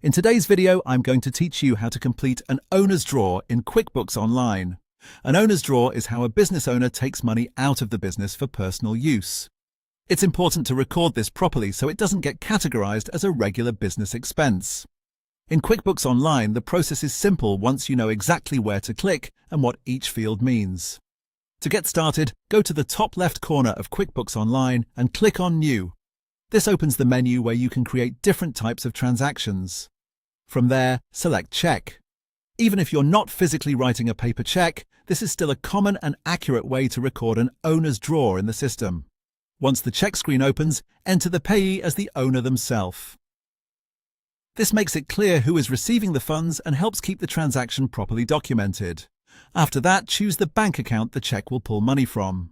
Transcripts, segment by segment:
In today's video, I'm going to teach you how to complete an owner's draw in QuickBooks Online. An owner's draw is how a business owner takes money out of the business for personal use. It's important to record this properly so it doesn't get categorized as a regular business expense. In QuickBooks Online, the process is simple once you know exactly where to click and what each field means. To get started, go to the top left corner of QuickBooks Online and click on New. This opens the menu where you can create different types of transactions. From there, select Check. Even if you're not physically writing a paper check, this is still a common and accurate way to record an owner's draw in the system. Once the check screen opens, enter the payee as the owner themselves. This makes it clear who is receiving the funds and helps keep the transaction properly documented. After that, choose the bank account the check will pull money from.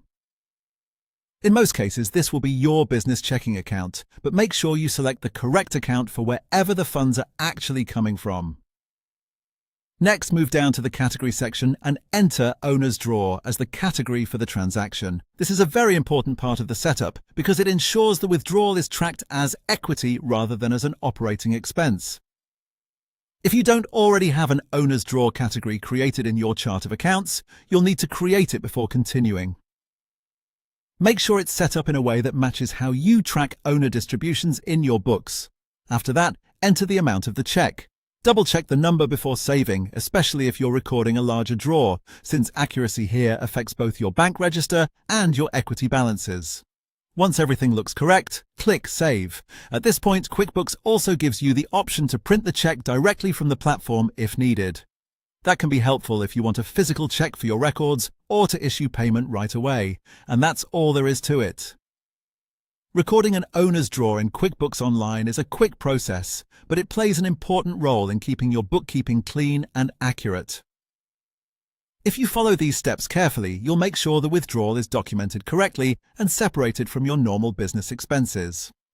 In most cases, this will be your business checking account, but make sure you select the correct account for wherever the funds are actually coming from. Next, move down to the category section and enter Owner's Draw as the category for the transaction. This is a very important part of the setup because it ensures the withdrawal is tracked as equity rather than as an operating expense. If you don't already have an Owner's Draw category created in your chart of accounts, you'll need to create it before continuing. Make sure it's set up in a way that matches how you track owner distributions in your books. After that, enter the amount of the check. Double-check the number before saving, especially if you're recording a larger draw, since accuracy here affects both your bank register and your equity balances. Once everything looks correct, click Save. At this point, QuickBooks also gives you the option to print the check directly from the platform if needed. That can be helpful if you want a physical check for your records or to issue payment right away, and that's all there is to it. Recording an owner's draw in QuickBooks Online is a quick process, but it plays an important role in keeping your bookkeeping clean and accurate. If you follow these steps carefully, you'll make sure the withdrawal is documented correctly and separated from your normal business expenses.